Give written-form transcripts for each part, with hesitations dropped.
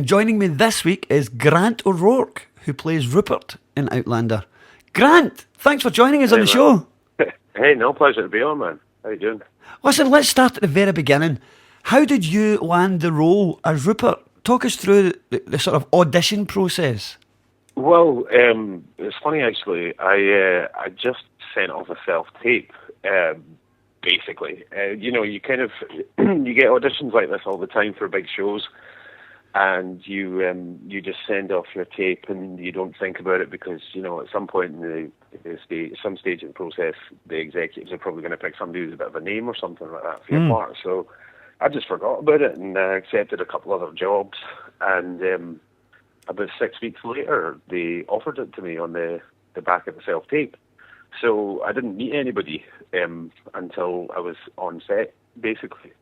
Joining me this week is Grant O'Rourke, who plays Rupert in Outlander. Grant, thanks for joining us on Hey, the man. show. Hey, no, pleasure to be on, man. How you doing? Listen, let's start at the very beginning. How did you land the role as Rupert? Talk us through the sort of audition process. Well, it's funny actually. I just sent off a self tape. Basically, you kind of you get auditions like this all the time for big shows, and you just send off your tape and you don't think about it because at some point in some stage of the process, the executives are probably going to pick somebody who's a bit of a name or something like that for your part. So I just forgot about it and accepted a couple other jobs, and about 6 weeks later, they offered it to me on the back of the self tape. So I didn't meet anybody until I was on set, basically.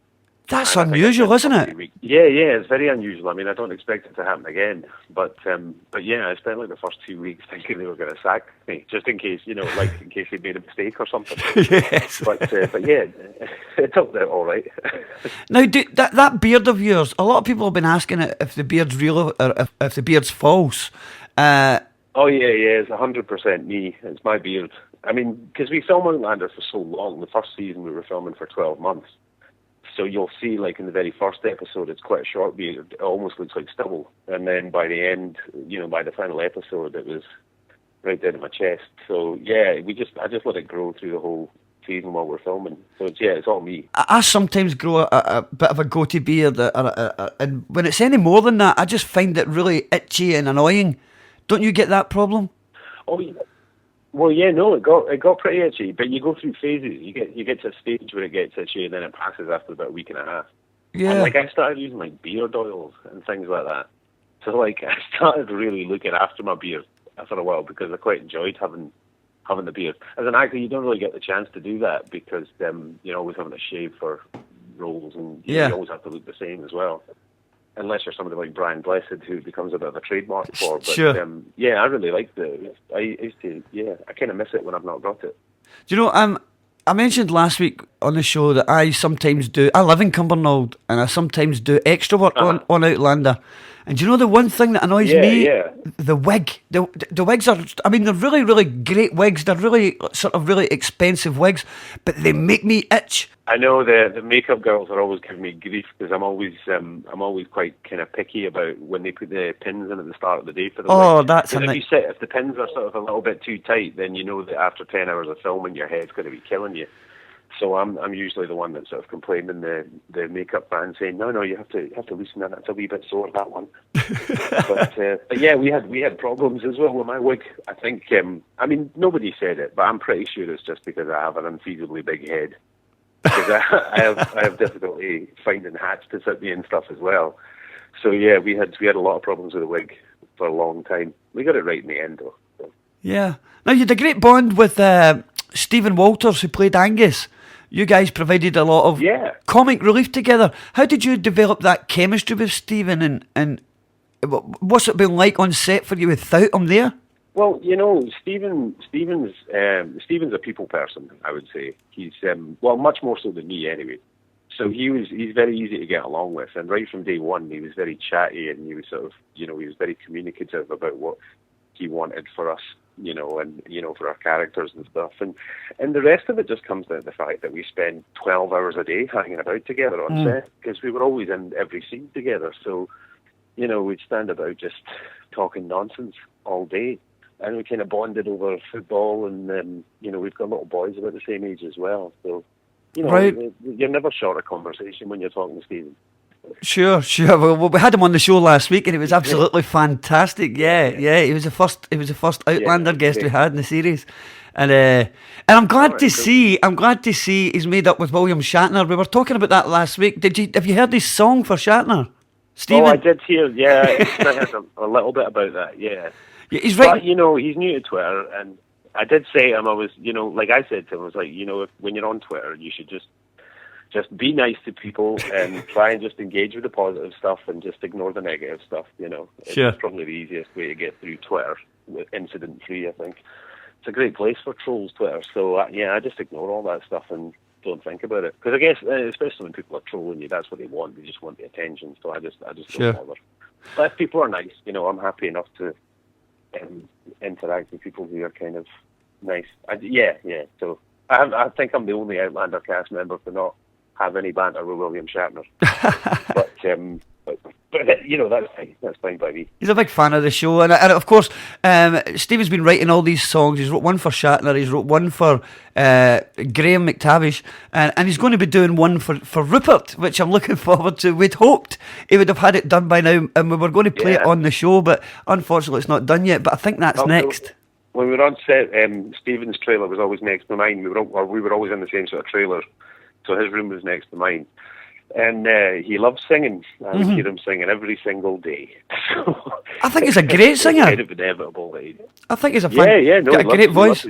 That's And I think I unusual, spent isn't about it? 3 weeks. Yeah, it's very unusual. I mean, I don't expect it to happen again. But yeah, I spent like the first 2 weeks thinking they were going to sack me, just in case, like in case they made a mistake or something. Yes. But yeah, it turned out all right. Now, that beard of yours, a lot of people have been asking if the beard's real or if the beard's false. Oh yeah, it's 100% me. It's my beard. I mean, because we filmed Outlander for so long. The first season we were filming for 12 months. So you'll see, like in the very first episode, it's quite a short beard. It almost looks like stubble. And then by the end, by the final episode, it was right down to my chest. So yeah, I just let it grow through the whole season while we're filming. So it's all me. I sometimes grow a bit of a goatee beard, and when it's any more than that, I just find it really itchy and annoying. Don't you get that problem? Oh yeah. Well, yeah, no, it got pretty itchy, but you go through phases. You get to a stage where it gets itchy, and then it passes after about a week and a half. Yeah. And like I started using like beard oils and things like that. So like I started really looking after my beard after a while because I quite enjoyed having the beard. As an actor, you don't really get the chance to do that because you're always having to shave for roles, and you always have to look the same as well. Unless you're somebody like Brian Blessed, who becomes a bit of a trademark for. But Sure. yeah, I really liked it. I used to, I kind of miss it when I've not got it. Do you know, I mentioned last week on the show that I live in Cumbernauld, and I sometimes do extra work on Outlander. And do you know the one thing that annoys me? Yeah. The wig. The wigs are, I mean, they're really, really great wigs. They're really, sort of really expensive wigs, but they make me itch. I know the makeup girls are always giving me grief because I'm always quite kind of picky about when they put the pins in at the start of the day for the wig. That's If the pins are sort of a little bit too tight, then you know that after 10 hours of filming, your head's going to be killing you. So I'm usually the one that's sort of complaining the makeup man saying no you have to loosen that. It's a wee bit sore, that one. but yeah, we had problems as well with my wig. I think I mean nobody said it, but I'm pretty sure it's just because I have an unfeasibly big head. Because I have difficulty finding hats to sit me and stuff as well. So yeah, we had a lot of problems with the wig for a long time. We got it right in the end though. So. Yeah. Now you had a great bond with Stephen Walters, who played Angus. You guys provided a lot of comic relief together. How did you develop that chemistry with Stephen, and what's it been like on set for you without him there? Well, Stephen's a people person, I would say. He's much more so than me anyway. So he's very easy to get along with, and right from day one he was very chatty, and he was sort of he was very communicative about what he wanted for us, and for our characters and stuff, and the rest of it just comes down to the fact that we spend 12 hours a day hanging about together on set because we were always in every scene together. So we'd stand about just talking nonsense all day, and we kind of bonded over football, and we've got little boys about the same age as well. So right. You're never short of conversation when you're talking to Stephen. Sure. Well, we had him on the show last week, and it was absolutely fantastic. Yeah. He was the first Outlander guest we had in the series, and I'm glad to see he's made up with William Shatner. We were talking about that last week. Have you heard his song for Shatner, Stephen? Oh, I did hear. Yeah, I heard a little bit about that. Yeah, he's right. But he's new to Twitter, and I did say to him, I was, like I said to him, I was like, when you're on Twitter, you should just be nice to people and try and just engage with the positive stuff and just ignore the negative stuff. Sure. It's probably the easiest way to get through Twitter, incident free. I think it's a great place for trolls, Twitter. So I just ignore all that stuff and don't think about it, because I guess especially when people are trolling you, that's what they want. They just want the attention. So I just Sure. don't bother. But if people are nice, I'm happy enough to interact with people who are kind of nice. Yeah. So I think I'm the only Outlander cast member to not have any banter with William Shatner. but that's fine by me. He's a big fan of the show, and of course, Stephen's been writing all these songs. He's wrote one for Shatner, he's wrote one for Graham McTavish, and he's going to be doing one for Rupert, which I'm looking forward to. We'd hoped he would have had it done by now, and we were going to play it on the show, but unfortunately it's not done yet. But I think that's next. When we were on set, Stephen's trailer was always next to mine. We were always in the same sort of trailer, so his room was next to mine. And he loves singing. I would hear him singing every single day. I think he's a great singer. It's kind of inevitable. I think he's a great voice.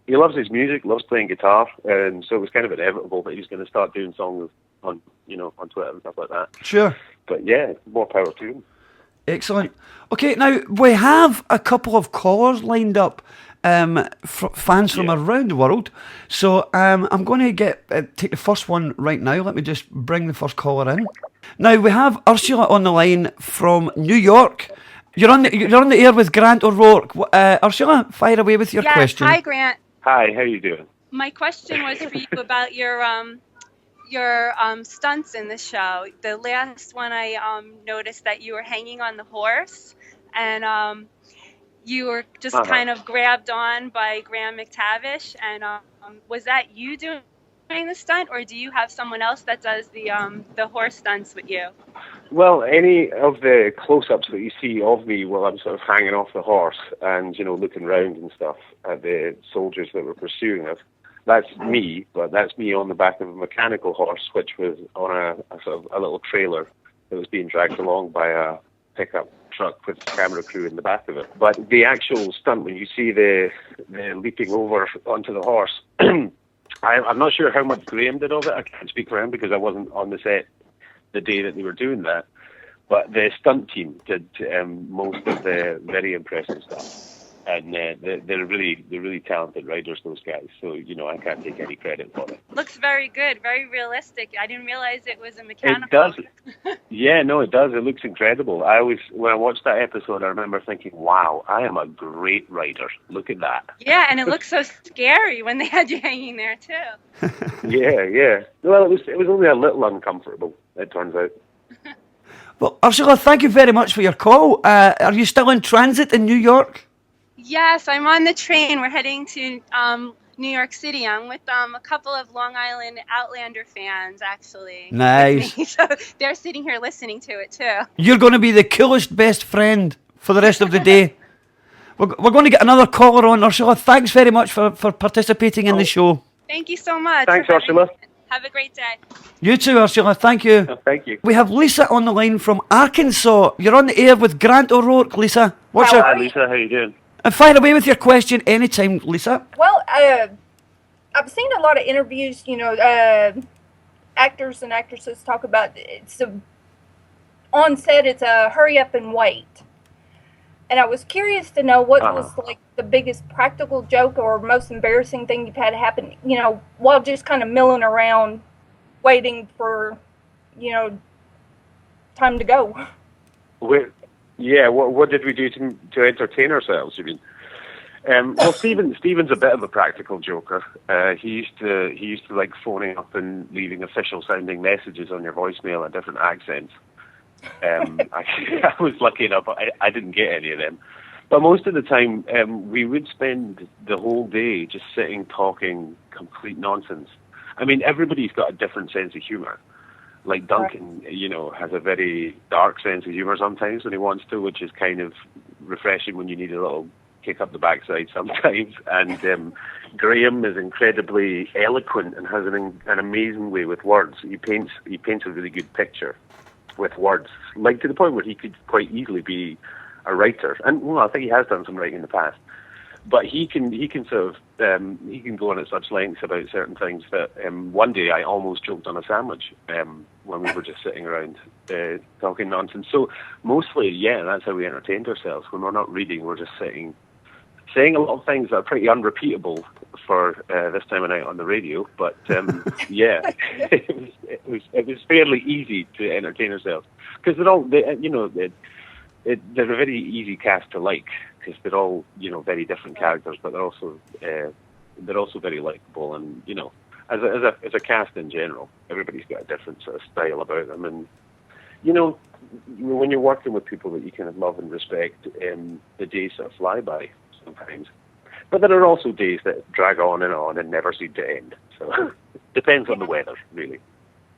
He loves his music, loves playing guitar, and so it was kind of inevitable that he was going to start doing songs on Twitter and stuff like that. Sure. But yeah, more power to him. Excellent. Okay, now we have a couple of callers lined up. Fans from around the world. So I'm going to take the first one right now. Let me just bring the first caller in. Now we have Ursula on the line from New York. You're on the air with Grant O'Rourke. Ursula, fire away with your question. Hi, Grant. Hi, how you doing? My question was for you about your stunts in the show. The last one, I noticed that you were hanging on the horse, and you were just kind of grabbed on by Graham McTavish, and was that you doing the stunt, or do you have someone else that does the horse stunts with you? Well, any of the close-ups that you see of me while I'm sort of hanging off the horse and, looking around and stuff at the soldiers that were pursuing us, that's me, but that's me on the back of a mechanical horse, which was on a sort of a little trailer that was being dragged along by a pickup truck with the camera crew in the back of it. But the actual stunt, when you see the leaping over onto the horse, I'm not sure how much Graham did of it. I can't speak for him because I wasn't on the set the day that they were doing that. But the stunt team did most of the very impressive stuff. And they're really talented riders, those guys. So, I can't take any credit for it. Looks very good, very realistic. I didn't realize it was a mechanical. It does. Yeah, no, it does. It looks incredible. When I watched that episode, I remember thinking, wow, I am a great rider. Look at that. Yeah, and it looks so scary when they had you hanging there, too. Yeah. Well, it was only a little uncomfortable, it turns out. Well, Ursula, thank you very much for your call. Are you still in transit in New York? Yes, I'm on the train. We're heading to New York City. I'm with a couple of Long Island Outlander fans, actually. Nice. So they're sitting here listening to it, too. You're going to be the coolest best friend for the rest of the day. We're going to get another caller on, Ursula. Thanks very much for participating in the show. Thank you so much. Thanks, Ursula. Have a great day. You too, Ursula. Thank you. Thank you. We have Lisa on the line from Arkansas. You're on the air with Grant O'Rourke, Lisa. Hi, Lisa. How you doing? And fire away with your question anytime, Lisa. Well, I've seen a lot of interviews, actors and actresses talk about on set it's a hurry up and wait. And I was curious to know what was like the biggest practical joke or most embarrassing thing you've had happen, while just kind of milling around waiting for, time to go. What did we do to entertain ourselves, you mean? Well, Stephen's a bit of a practical joker. He used to like phoning up and leaving official sounding messages on your voicemail in different accents. I was lucky enough, I didn't get any of them. But most of the time, we would spend the whole day just sitting talking complete nonsense. I mean, everybody's got a different sense of humor. Like Duncan, has a very dark sense of humor sometimes when he wants to, which is kind of refreshing when you need a little kick up the backside sometimes. And Graham is incredibly eloquent and has an amazing way with words. He paints a really good picture with words, like to the point where he could quite easily be a writer. And I think he has done some writing in the past. But he can sort of he can go on at such lengths about certain things that one day I almost choked on a sandwich when we were just sitting around talking nonsense. So mostly, that's how we entertained ourselves. When we're not reading, we're just saying a lot of things that are pretty unrepeatable for this time of night on the radio. But it was fairly easy to entertain ourselves because they're a very easy cast to like because they're all very different characters, but they're also very likable, and as a cast in general, everybody's got a different sort of style about them, and when you're working with people that you kind of love and respect, the days sort of fly by sometimes. But there are also days that drag on and never seem to end. So it depends on the weather, really.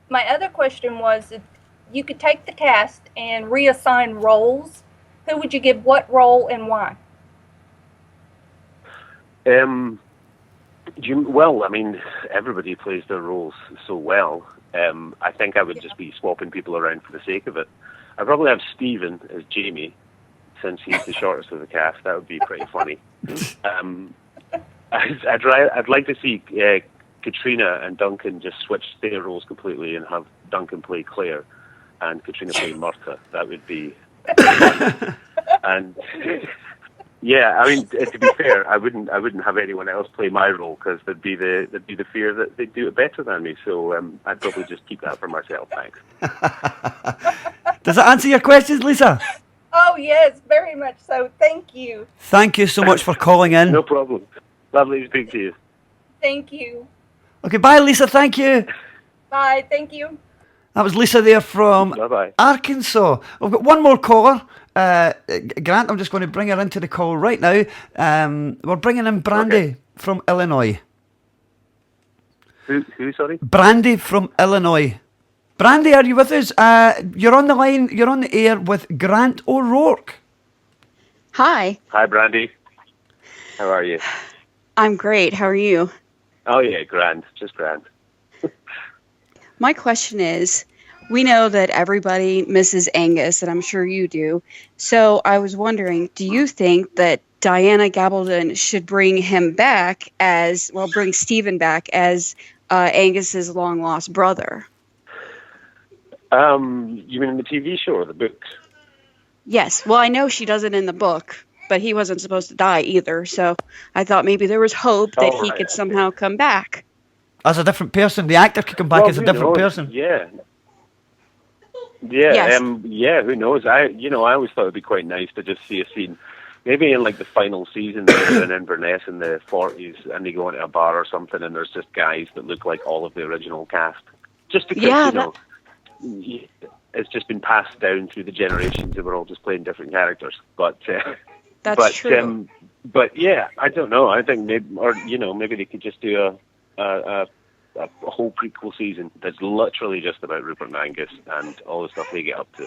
My other question was, if you could take the cast and reassign roles, who would you give what role and why? Well, I mean, everybody plays their roles so well. I think I would just be swapping people around for the sake of it. I'd probably have Stephen as Jamie, since he's the shortest of the cast. That would be pretty funny. I'd like to see Katrina and Duncan just switch their roles completely and have Duncan play Claire and Katrina play Martha. That would be and yeah, I mean, to be fair, I wouldn't have anyone else play my role because there'd be the fear that they'd do it better than me. So I'd probably just keep that for myself. Thanks. Does that answer your questions, Lisa? Oh yes, very much so. Thank you. Thank you so much for calling in. No problem. Lovely to speak to you. Thank you. Okay, bye, Lisa. Thank you. Bye. Thank you. That was Lisa there from Arkansas. We've got one more caller. Grant, I'm just going to bring her into the call right now. We're bringing in Brandy from Illinois. Who, sorry? Brandy from Illinois. Brandy, are you with us? You're on the line. You're on the air with Grant O'Rourke. Hi. Hi, Brandy. How are you? I'm great. How are you? Oh, yeah, grand. Just grand. My question is, we know that everybody misses Angus, and I'm sure you do. So I was wondering, do you think that Diana Gabaldon should bring Stephen back as Angus's long-lost brother? You mean in the TV show or the book? Yes. Well, I know she does it in the book, but he wasn't supposed to die either. So I thought maybe there was hope that he could somehow come back. As a different person. The actor could come back as a different person. Yeah. Yes. Who knows? I always thought it'd be quite nice to just see a scene, maybe in like the final season, they're in Inverness in the 40s, and they go into a bar or something, and there's just guys that look like all of the original cast. Just because, it's just been passed down through the generations, and we're all just playing different characters. But that's true. But yeah, I don't know. I think maybe they could just do a whole prequel season that's literally just about Rupert and Angus and all the stuff they get up to.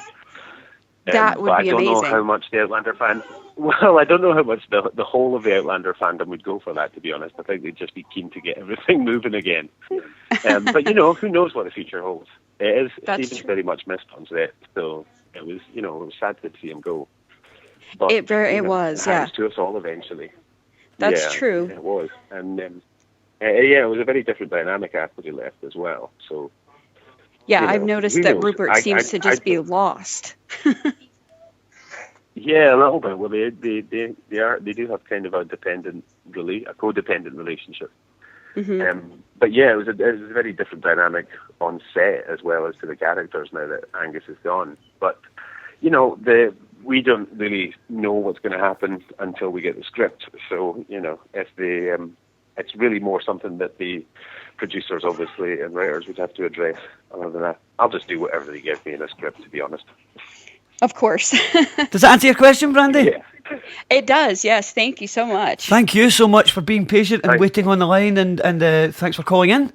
That would be amazing. I don't know how much the Outlander fans... Well, I don't know how much the whole of the Outlander fandom would go for that, to be honest. I think they'd just be keen to get everything moving again. But, who knows what the future holds. Stephen's very much missed on set, so it was sad to see him go. But, it was, yeah. It happens to us all eventually. That's true. It was. And, it was a very different dynamic after he left as well, so... Yeah, I've noticed that Rupert seems to just be lost. Yeah, a little bit. Well, they do have kind of a codependent relationship. Mm-hmm. But yeah, it was a very different dynamic on set as well as to the characters now that Angus is gone. But we don't really know what's going to happen until we get the script. So it's really more something that the producers, obviously, and writers would have to address. Other than that, I'll just do whatever they give me in a script, to be honest. Of course. Does that answer your question, Brandy? Yeah. It does, yes. Thank you so much. Thank you so much for being patient and waiting on the line, and thanks for calling in.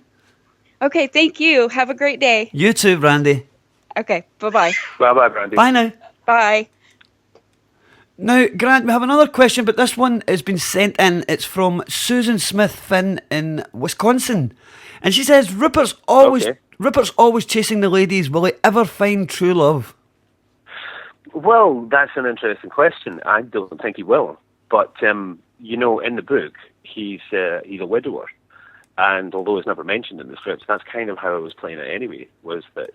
Okay, thank you. Have a great day. You too, Brandy. Okay, bye-bye. Bye-bye, Brandy. Bye now. Bye. Now, Grant, we have another question, but this one has been sent in. It's from Susan Smith Finn in Wisconsin. And she says, Rupert's always chasing the ladies. Will he ever find true love? Well, that's an interesting question. I don't think he will. But, in the book, he's a widower. And although it's never mentioned in the script, that's kind of how I was playing it anyway, was that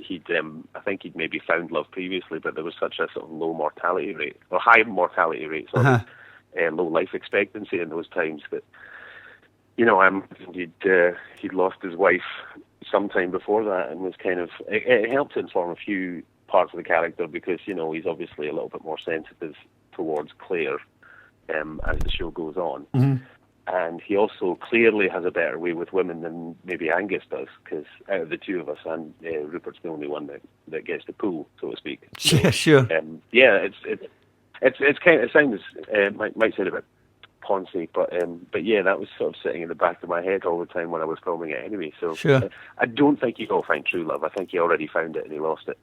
I think he'd maybe found love previously, but there was such a sort of low mortality rate, or high mortality rate, low life expectancy in those times that, he'd lost his wife sometime before that, and was kind of, it helped to inform a few parts of the character because, you know, he's obviously a little bit more sensitive towards Claire as the show goes on. Mm-hmm. And he also clearly has a better way with women than maybe Angus does, because out of the two of us, and Rupert's the only one that gets the pull, so to speak. So, Yeah, sure. Yeah, it's kind of, it sounds might sound a bit poncy, but yeah, that was sort of sitting in the back of my head all the time when I was filming it anyway. So sure. I don't think he will find true love. I think he already found it and he lost it.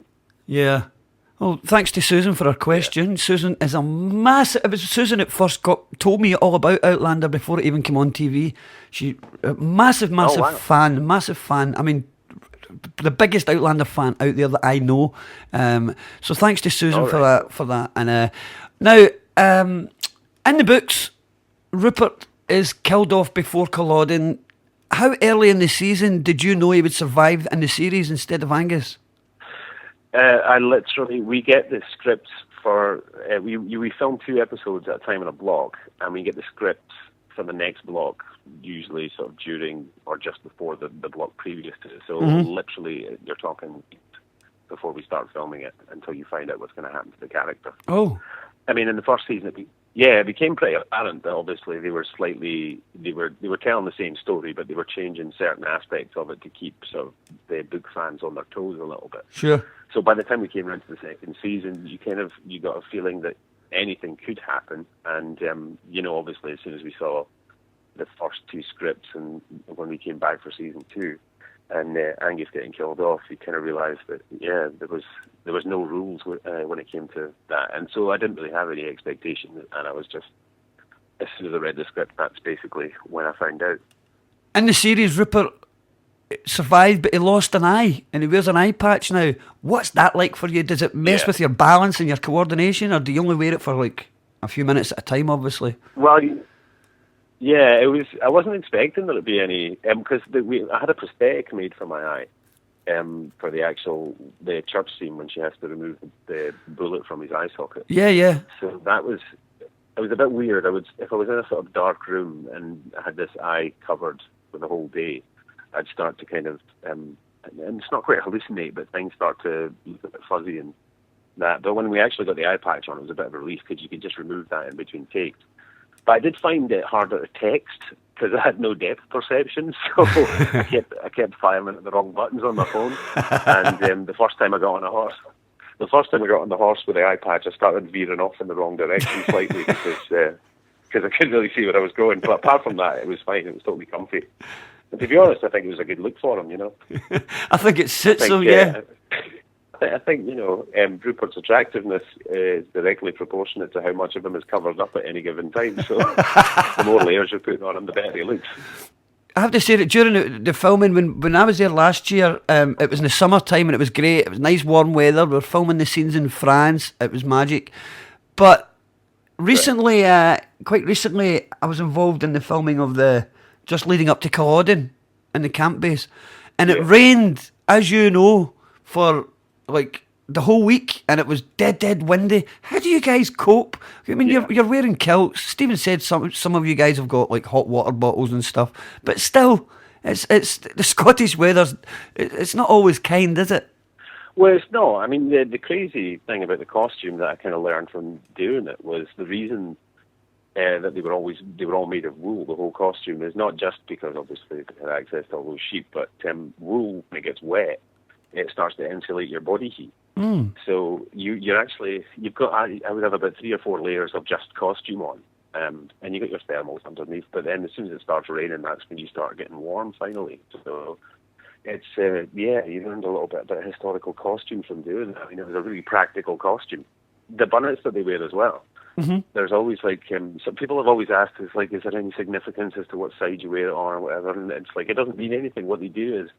Yeah. Well, thanks to Susan for her question. Yeah. Susan is a massive... It was Susan that first told me all about Outlander before it even came on TV. She a massive fan. I mean, the biggest Outlander fan out there that I know. So thanks to Susan for that. And now, in the books, Rupert is killed off before Culloden. How early in the season did you know he would survive in the series instead of Angus? We get the scripts for, we film 2 episodes at a time in a block, and we get the scripts for the next block, usually sort of during or just before the block previous to it. So literally, you're talking before we start filming it until you find out what's going to happen to the character. Oh. I mean, in the first season, it became pretty apparent that obviously they were telling the same story, but they were changing certain aspects of it to keep sort of the book fans on their toes a little bit. Sure. So by the time we came around to the second season, you got a feeling that anything could happen, and you know, obviously as soon as we saw the first 2 scripts, and when we came back for season 2, and Angus getting killed off, you kind of realised that there was no rules when it came to that, and so I didn't really have any expectation, and I was just, as soon as I read the script, that's basically when I found out. In the series, Rupert survived, but he lost an eye, and he wears an eye patch now. What's that like for you? Does it mess with your balance and your coordination, or do you only wear it for like a few minutes at a time, obviously? Well, yeah, it was. I wasn't expecting there to be any, because I had a prosthetic made for my eye, for the church scene when she has to remove the bullet from his eye socket. Yeah. So it was a bit weird. If I was in a sort of dark room and I had this eye covered for the whole day, I'd start to kind of, and it's not quite hallucinate, but things start to look a bit fuzzy and that. But when we actually got the eye patch on, it was a bit of a relief because you could just remove that in between takes. But I did find it harder to text because I had no depth perception, so I kept firing at the wrong buttons on my phone. And the first time I got on the horse with the eye patch, I started veering off in the wrong direction slightly because I couldn't really see where I was going. But apart from that, it was fine. It was totally comfy. And to be honest, I think it was a good look for him, you know. I think it suits him, yeah. I think, you know, Rupert's attractiveness is directly proportionate to how much of him is covered up at any given time. So the more layers you put on him, the better he looks. I have to say that during the filming, when I was there last year, it was in the summertime and it was great. It was nice warm weather. We were filming the scenes in France. It was magic. But recently, quite recently, I was involved in the filming of just leading up to Culloden in the camp base. And it rained, as you know, for like the whole week, and it was dead windy. How do you guys cope? I mean, you're wearing kilts. Stephen said some of you guys have got like hot water bottles and stuff, but still, it's the Scottish weather's. It's not always kind, is it? Well, it's not. I mean, the crazy thing about the costume that I kind of learned from doing it was the reason that they were all made of wool. The whole costume is not just because obviously they had access to all those sheep, but wool, when it gets wet, it starts to insulate your body heat. So you've got, I would have about 3 or 4 layers of just costume on, and you got your thermals underneath, but then as soon as it starts raining, that's when you start getting warm finally. So it's, you learned a little bit about historical costume from doing that. I mean, it was a really practical costume. The bonnets that they wear as well. Mm-hmm. There's always like, some people have always asked, is there any significance as to what side you wear it on or whatever, and it's like, it doesn't mean anything. What they do is,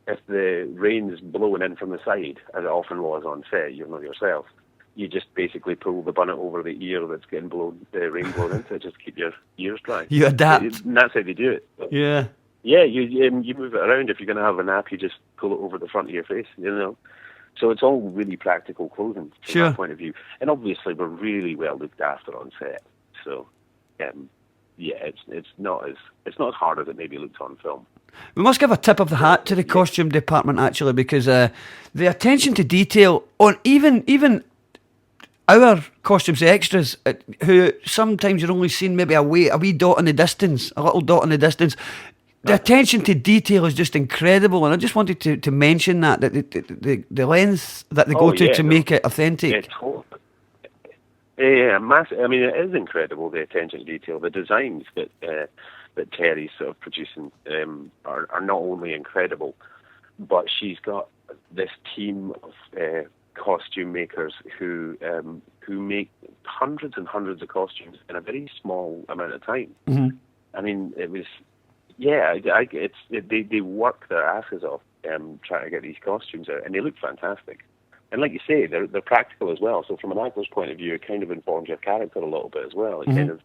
if the rain's blowing in from the side, as it often was on set, you know yourself, you just basically pull the bonnet over the ear that's getting the rain blown into it, just to keep your ears dry. You adapt. And that's how they do it. But yeah. Yeah, you move it around. If you're going to have a nap, you just pull it over the front of your face, you know. So it's all really practical clothing from that point of view. And obviously we're really well looked after on set. So, it's not as hard as it maybe looks on film. We must give a tip of the hat to the costume department, actually, because the attention to detail on even our costumes, the extras, who sometimes you're only seeing maybe a wee dot in the distance, a little dot in the distance. The attention to detail is just incredible, and I just wanted to mention that the lengths that they go to make it authentic. Yeah, totally. Yeah, massive. I mean, it is incredible, the attention to detail. The designs that Terry's sort of producing are not only incredible, but she's got this team of costume makers who make hundreds and hundreds of costumes in a very small amount of time. Mm-hmm. I mean, it was, they work their asses off trying to get these costumes out, and they look fantastic. And like you say, they're practical as well. So from an actor's point of view, it kind of informs your character a little bit as well. It kind of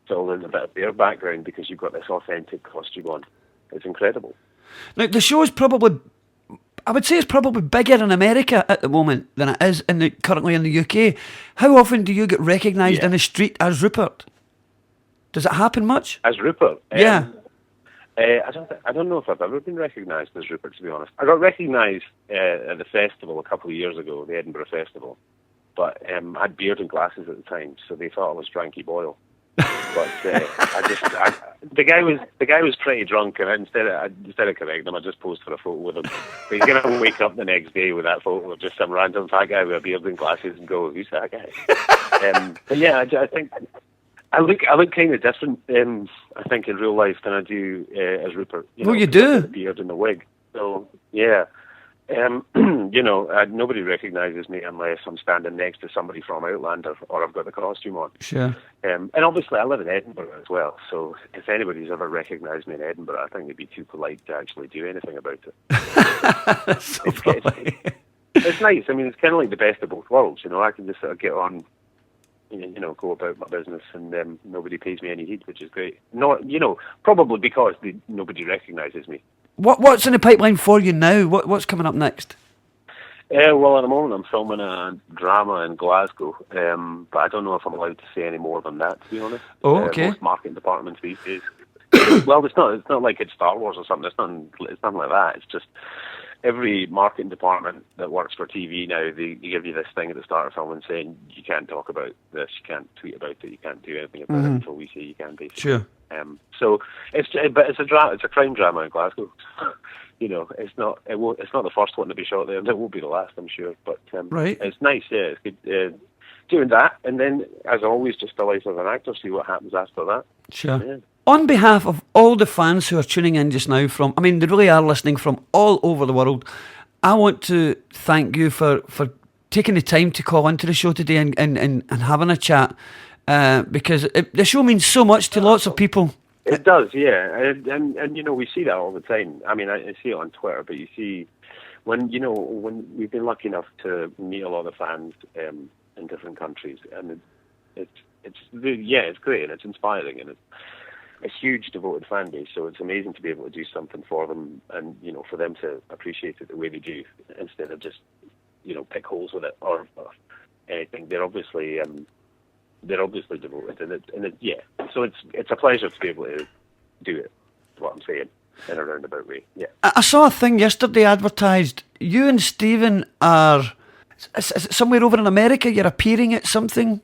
fills in a bit of their background because you've got this authentic costume on. It's incredible. Now, the show is probably, I would say it's probably bigger in America at the moment than it is currently in the UK. How often do you get recognised in the street as Rupert? Does it happen much? As Rupert? Yeah. I don't know if I've ever been recognised as Rupert, to be honest. I got recognised at the festival a couple of years ago, the Edinburgh Festival, but I had beard and glasses at the time, so they thought I was Frankie Boyle. But the guy was pretty drunk, and instead of correcting him, I just posed for a photo with him. But he's gonna wake up the next day with that photo of just some random fat guy with a beard and glasses and go, "Who's that guy?" But yeah, I think I look kind of different. I think in real life than I do as Rupert. You do. The beard and the wig. So yeah. Nobody recognises me unless I'm standing next to somebody from Outlander or I've got the costume on. Sure. And obviously I live in Edinburgh as well, so if anybody's ever recognised me in Edinburgh, I think they'd be too polite to actually do anything about it. That's so funny. It's nice. I mean, it's kind of like the best of both worlds. I can just sort of get on, go about my business, and nobody pays me any heed, which is great. Not, probably because nobody recognises me. What's in the pipeline for you now? What's coming up next? Well, at the moment I'm filming a drama in Glasgow, but I don't know if I'm allowed to say any more than that, to be honest. Oh, okay. Most marketing departments these days. Well, it's not like it's Star Wars or something. It's nothing like that. It's just every marketing department that works for TV now, they give you this thing at the start of filming saying you can't talk about this, you can't tweet about it, you can't do anything about it until we say you can, basically. Sure. So it's a crime drama in Glasgow. It's not the first one to be shot there, and it won't be the last, I'm sure. But right. It's nice, yeah. It's good doing that, and then as always, just the life of an actor. See what happens after that. Sure. Yeah. On behalf of all the fans who are tuning in just now they really are listening from all over the world, I want to thank you for taking the time to call into the show today and having a chat, because the show means so much to lots of people. It does, yeah. And we see that all the time. I mean, I see it on Twitter, but you see when we've been lucky enough to meet a lot of fans in different countries, and it's great, and it's inspiring, and it's a huge devoted fan base, so it's amazing to be able to do something for them, and for them to appreciate it the way they do, instead of just pick holes with it or anything. They're obviously devoted, and so it's a pleasure to be able to do it. Is what I'm saying, in a roundabout way. Yeah. I saw a thing yesterday advertised. You and Stephen are somewhere over in America. You're appearing at something.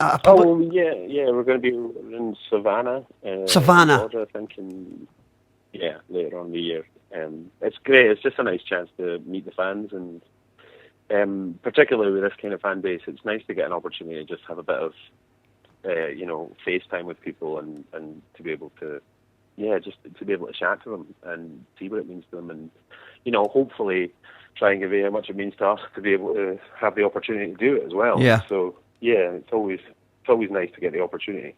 Yeah, we're going to be in Savannah. Georgia, I think, later on in the year. It's great. It's just a nice chance to meet the fans, and particularly with this kind of fan base, it's nice to get an opportunity to just have a bit of, FaceTime with people, and to be able to, just to be able to chat to them and see what it means to them, and hopefully try and convey how much it means to us to be able to have the opportunity to do it as well. Yeah. So it's always nice to get the opportunity.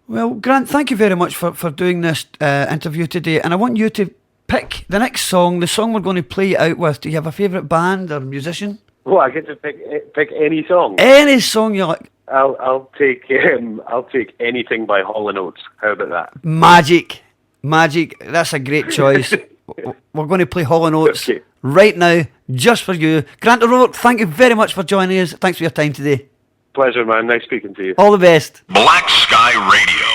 Well, Grant, thank you very much for doing this interview today, and I want you to pick the next song, the song we're going to play it out with. Do you have a favourite band or musician? Well, I get to pick any song. Any song you like. I'll take anything by Hall & Oates. How about that? Magic. That's a great choice. We're going to play Hall & Oates right now, just for you. Grant O'Rourke, thank you very much for joining us. Thanks for your time today. Pleasure, man. Nice speaking to you. All the best. Black Sky Radio.